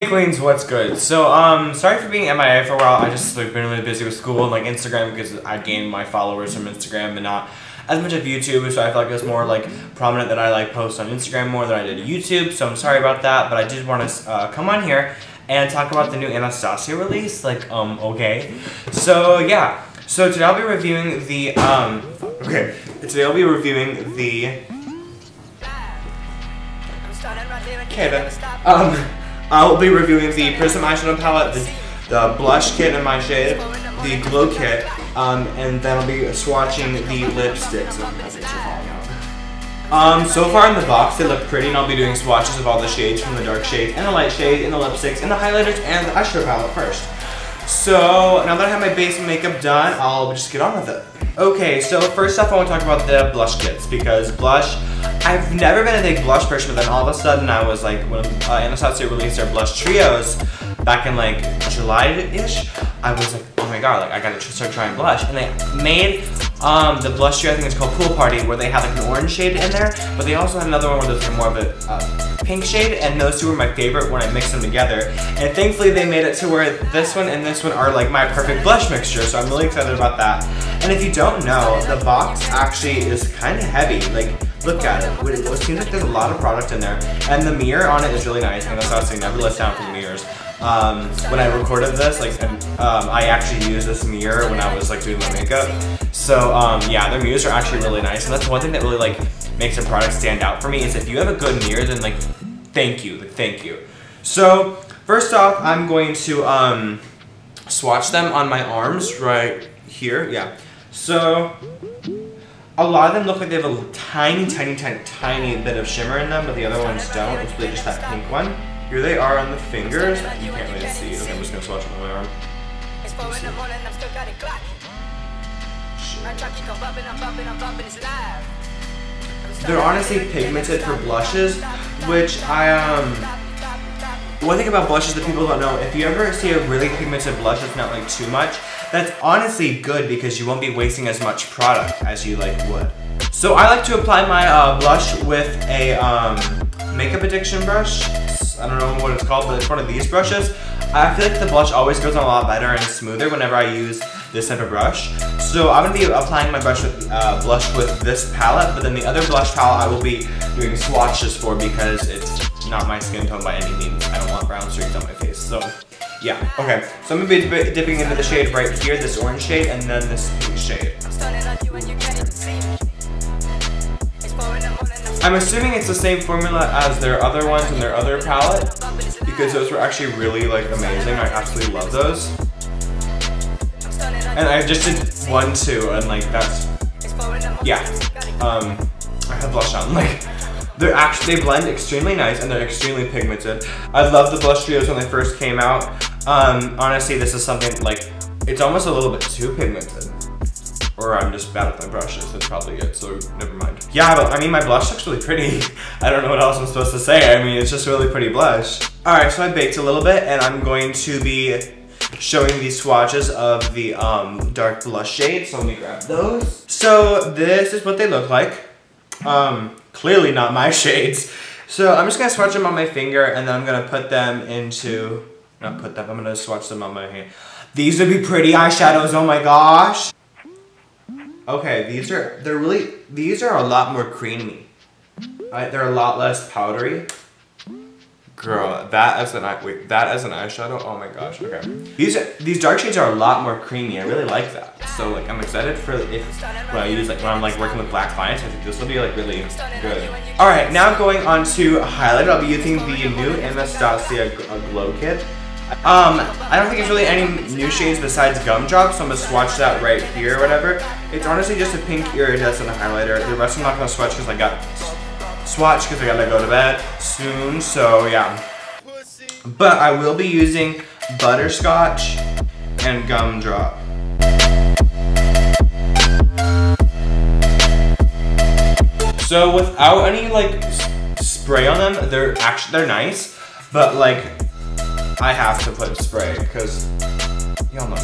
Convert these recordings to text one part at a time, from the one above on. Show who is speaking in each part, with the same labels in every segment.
Speaker 1: Hey Queens, what's good? So, sorry for being MIA for a while. I just been really busy with school and Instagram because I gained my followers from Instagram and not as much of YouTube, so I feel like it was more prominent that I post on Instagram more than I did YouTube, so I'm sorry about that, but I did want to come on here and talk about the new Anastasia release, okay. So, yeah. So today I'll be reviewing the, today I'll be reviewing the, I'll be reviewing the Prism Eyeshadow Palette, the blush kit in my shade, the glow kit, and then I'll be swatching the lipsticks. So far in the box they look pretty, and I'll be doing swatches of all the shades from the dark shades and the light shades and the lipsticks and the highlighters and the eyeshadow palette first. So now that I have my base makeup done, I'll just get on with it. Okay, so first off I want to talk about the blush kits, because blush, I've never been a big blush person, but then all of a sudden I was when Anastasia released their blush trios back in July-ish, I was like, oh my god, I gotta start trying blush. And they made the blush trio, I think it's called Pool Party, where they had an orange shade in there, but they also had another one where there's more of a pink shade, and those two were my favorite when I mixed them together. And thankfully they made it to where this one and this one are my perfect blush mixture, so I'm really excited about that. And if you don't know, the box actually is kind of heavy. Look at it. It seems like there's a lot of product in there. And the mirror on it is really nice. Anastasia never lets down from the mirrors. When I recorded this, I actually used this mirror when I was doing my makeup. So yeah, their mirrors are actually really nice. And that's one thing that really makes a product stand out for me, is if you have a good mirror, then thank you, thank you. So first off, I'm going to swatch them on my arms right here. Yeah. So a lot of them look like they have a tiny bit of shimmer in them, but the other ones don't. It's really just that pink one. Here they are on the fingers. You can't really see it. Okay, I'm just gonna swatch them on my arm. They're honestly pigmented for blushes, which one thing about blushes that people don't know, if you ever see a really pigmented blush that's not too much, that's honestly good because you won't be wasting as much product as you would. So I like to apply my blush with a makeup addiction brush. I don't know what it's called, but it's one of these brushes. I feel like the blush always goes on a lot better and smoother whenever I use this type of brush. So I'm going to be applying my blush with this palette, but then the other blush palette I will be doing swatches for because it's not my skin tone by any means. I don't want brown streaks on my face, so yeah. Okay, so I'm going to be dipping into the shade right here, this orange shade, and then this pink shade. I'm assuming it's the same formula as their other ones in their other palette, because those were actually really amazing. I absolutely love those. And I just did 1, 2, and that's, yeah. I have blush on. They blend extremely nice and they're extremely pigmented. I love the blush trios when they first came out. Honestly, this is something it's almost a little bit too pigmented. Or I'm just bad with my brushes, that's probably it, so never mind. Yeah, but my blush looks really pretty. I don't know what else I'm supposed to say. It's just really pretty blush. Alright, so I baked a little bit, and I'm going to be showing these swatches of the dark blush shades, so let me grab those. So this is what they look like. Clearly not my shades. So I'm just gonna swatch them on my finger, and then I'm gonna put them into, I'm gonna swatch them on my hand. These would be pretty eyeshadows, oh my gosh. Okay, these are a lot more creamy. They're a lot less powdery. Girl, that as an eyeshadow, oh my gosh, okay. These dark shades are a lot more creamy, I really like that. So I'm excited for when I use when I'm working with black clients, I think this will be really good. Alright, now going on to highlight, I'll be using the new Anastasia Glow Kit. I don't think it's really any new shades besides Gumdrop, so I'm gonna swatch that right here or whatever. It's honestly just a pink iridescent highlighter. The rest I'm not gonna swatch because I gotta go to bed soon, so yeah. But I will be using Butterscotch and Gumdrop. So without any spray on them, they're nice, but I have to put spray because y'all know.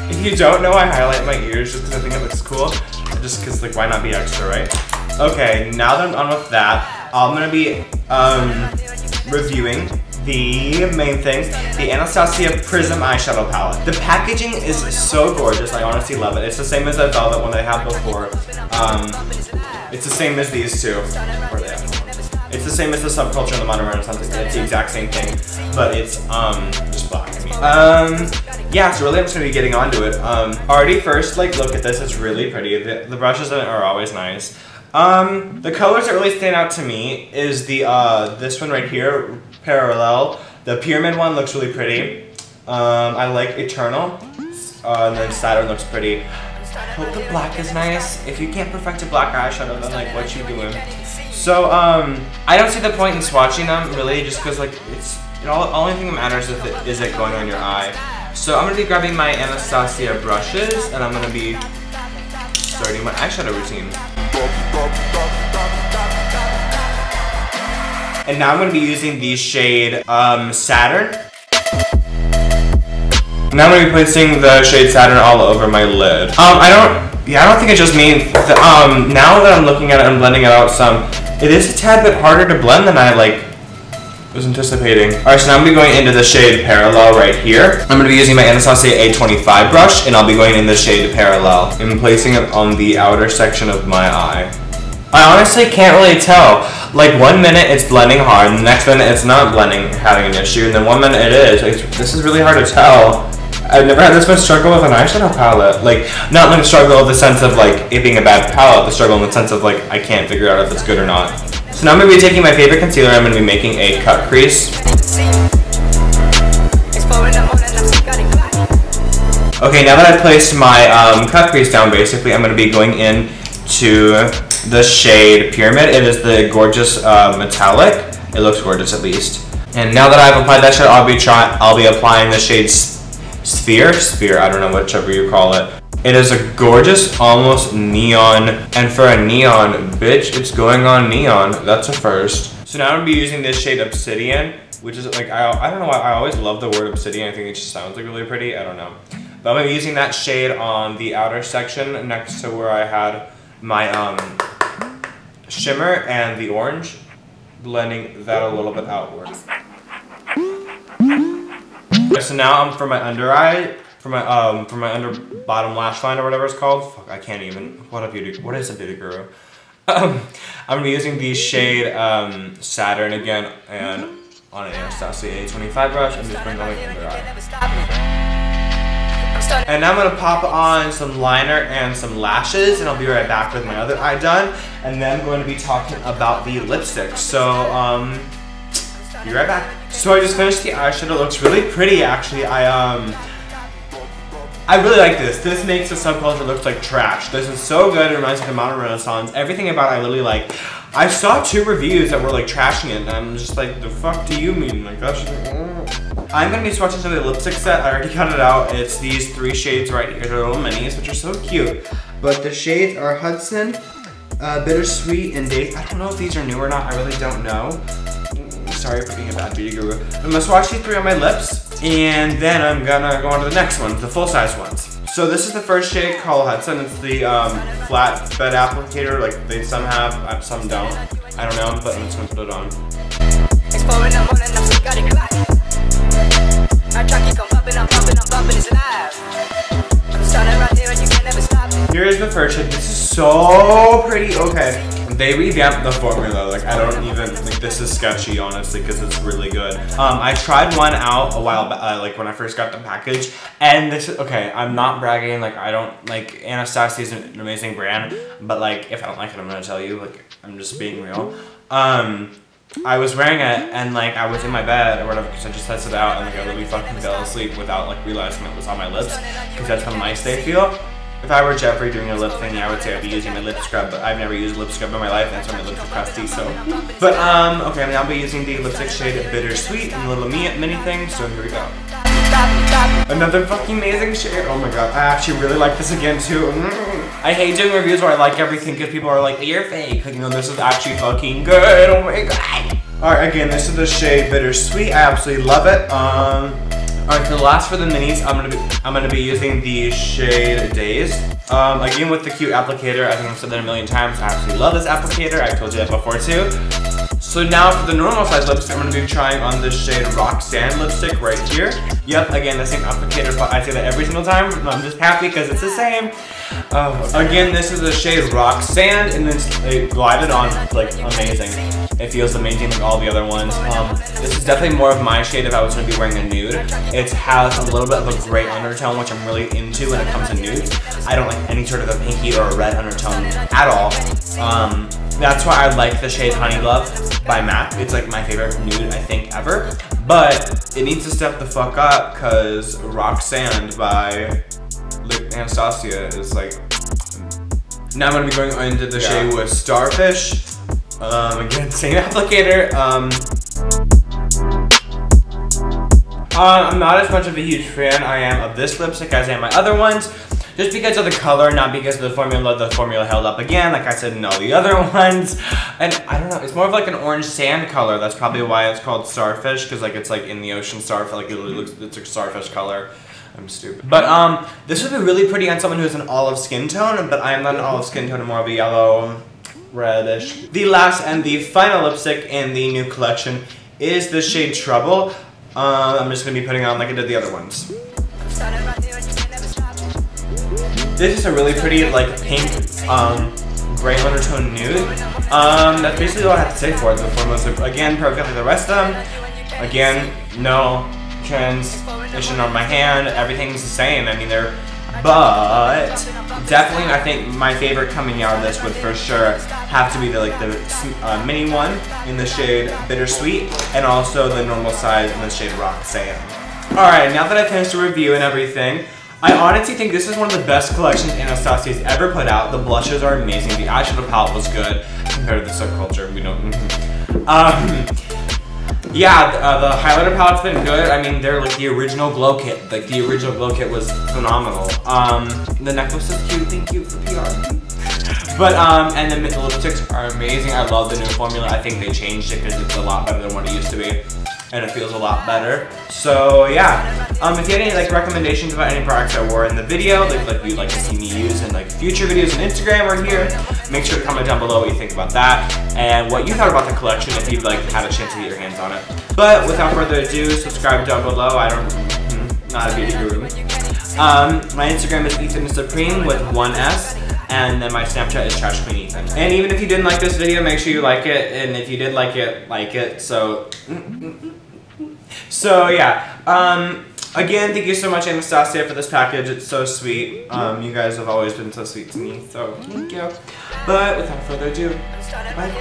Speaker 1: If you don't know, I highlight my ears just because I think it looks cool. Just because why not be extra, right? Okay, now that I'm on with that, I'm gonna be reviewing the main thing, the Anastasia Prism Eyeshadow Palette. The packaging is so gorgeous, I honestly love it. It's the same as the velvet one that I had before. It's the same as these two. Where are they at? It's the same as the Subculture and the Modern Renaissance. It's the exact same thing, but it's just black. Yeah, so really I'm just gonna be getting onto it. Already first, like, look at this. It's really pretty. The brushes in it are always nice. The colors that really stand out to me is the this one right here, Parallel. The Pyramid one looks really pretty. I like Eternal, and then Saturn looks pretty. Hope the black is nice. If you can't perfect a black eyeshadow, then like, what you doing? So I don't see the point in swatching them really, just because like the only thing that matters is it going on your eye. So I'm gonna be grabbing my Anastasia brushes, and I'm gonna be starting my eyeshadow routine. And now I'm going to be using the shade Saturn. Now I'm going to be placing the shade Saturn all over my lid. I don't think it's just me. Now that I'm looking at it and blending it out some, it is a tad bit harder to blend than I was anticipating. Alright, so now I'm going to be going into the shade Parallel right here. I'm going to be using my Anastasia A25 brush, and I'll be going in the shade Parallel and placing it on the outer section of my eye. I honestly can't really tell. Like, 1 minute it's blending hard, and the next minute it's not blending, having an issue, and then 1 minute it is. This is really hard to tell. I've never had this much struggle with an eyeshadow palette. Like, not like a struggle in the sense of like it being a bad palette, the struggle in the sense of like I can't figure out if it's good or not. So now I'm going to be taking my favorite concealer, I'm going to be making a cut crease. Okay, now that I've placed my cut crease down, basically, I'm going to be going in to the shade Pyramid. It is the gorgeous metallic. It looks gorgeous, at least. And now that I've applied that shade, I'll be applying the shade Sphere, I don't know, whichever you call it. It is a gorgeous, almost neon, and for a neon, bitch, it's going on neon. That's a first. So now I'm gonna be using this shade Obsidian, which is like, I don't know why I always love the word obsidian. I think it just sounds like really pretty. I don't know. But I'm gonna be using that shade on the outer section next to where I had my shimmer and the orange, blending that a little bit outward. So now for my under eye, for my under bottom lash line or whatever it's called. Fuck, I can't even. What is a beauty guru? I'm gonna be using the shade Saturn again, and on an Anastasia A25 brush, I'm just going on my under eye. And now I'm going to pop on some liner and some lashes, and I'll be right back with my other eye done. And then I'm going to be talking about the lipstick. So, be right back. So I just finished the eyeshadow. It looks really pretty, actually. I really like this. This makes the Subculture look like trash. This is so good. It reminds me of the Modern Renaissance. Everything about it I literally like. I saw 2 reviews that were like trashing it, and I'm just like, the fuck do you mean? Like, that's just like, I'm going to be swatching some of the lipstick set. I already cut it out. It's these 3 shades right here. They're little minis, which are so cute. But the shades are Hudson, Bittersweet, and Daisy. I don't know if these are new or not. I really don't know. Sorry for being a bad beauty guru. I'm going to swatch these 3 on my lips, and then I'm going to go on to the next ones, the full-size ones. So this is the first shade called Hudson. It's the flat bed applicator. Like, some have, some don't. I don't know, but I'm just going to put it on. Here's the first shade. This is so pretty. Okay. They revamped the formula. Like, I don't even think this is sketchy, honestly, because it's really good. I tried one out a while back, like when I first got the package, and this is, okay, I'm not bragging, like, I don't, like, Anastasia is an amazing brand, but, like, if I don't like it, I'm gonna tell you, like, I'm just being real. I was wearing it, and, like, I was in my bed or whatever, because I just tested it out, and, like, I really fucking fell asleep without, like, realizing it was on my lips, because that's how nice they feel. If I were Jeffrey doing a lip thingy, I would say I'd be using my lip scrub, but I've never used lip scrub in my life, and so my lips are crusty, so. But, okay, I'm now be using the lipstick shade Bittersweet and the little mini thing, so here we go. Another fucking amazing shade. Oh my god, I actually really like this again, too. I hate doing reviews where I like everything because people are like, you're fake. Like, you know, this is actually fucking good. Oh my god. Alright, again, this is the shade Bittersweet. I absolutely love it. Alright, for the last for the minis, I'm gonna be using the shade Dazed. Again with the cute applicator. I think I've said that a million times. I absolutely love this applicator. I've told you that before too. So now for the normal size lipstick, I'm going to be trying on the shade Roxanne Lipstick right here. Yep, again, the same applicator, but I say that every single time. I'm just happy because it's the same. Again, this is the shade Roxanne, and then it glided on like amazing. It feels amazing like all the other ones. This is definitely more of my shade if I was going to be wearing a nude. It has a little bit of a gray undertone, which I'm really into when it comes to nudes. I don't like any sort of a pinky or a red undertone at all. That's why I like the shade Honey Love by MAC. It's like my favorite nude I think ever. But it needs to step the fuck up because Roxanne by Anastasia is like... Now I'm going to be going into the shade with Starfish. Again, same applicator. I'm not as much of a huge fan I am of this lipstick as I am my other ones. Just because of the color, not because of the formula held up again, like I said in all the other ones. And I don't know, it's more of like an orange sand color. That's probably why it's called Starfish, because like it's like in the ocean starfish, like it's a starfish color. I'm stupid. But this would be really pretty on someone who has an olive skin tone, but I am not an olive skin tone, I'm more of a yellow, reddish. The last and the final lipstick in the new collection is the shade Trouble. I'm just gonna be putting on like I did the other ones. This is a really pretty, like, pink, gray undertone nude. That's basically all I have to say for it. The formulas are, again, perfect like the rest of them. Again, no transition on my hand. Everything's the same. I mean, but definitely, I think my favorite coming out of this would for sure have to be the mini one in the shade Bittersweet, and also the normal size in the shade Roxanne. All right, now that I finished the review and everything, I honestly think this is one of the best collections Anastasia's ever put out. The blushes are amazing. The eyeshadow palette was good compared to the Subculture. We know. Yeah, the highlighter palette's been good. I mean, they're like the original glow kit. Like the original glow kit was phenomenal. The necklace is cute. Thank you for PR. But and then the lipsticks are amazing. I love the new formula. I think they changed it because it's a lot better than what it used to be. And it feels a lot better. So yeah, if you had any like recommendations about any products I wore in the video, like you'd like to see me use in like future videos on Instagram or here, make sure to comment down below what you think about that and what you thought about the collection if you've like had a chance to get your hands on it. But without further ado, subscribe down below. Not a beauty guru. My Instagram is Ethan Supreme with 1 S. And then my Snapchat is Trash Queen Ethan. And even if you didn't like this video, make sure you like it. And if you did like it. So yeah. Again, thank you so much, Anastasia, for this package. It's so sweet. You guys have always been so sweet to me. So thank you. But without further ado, bye.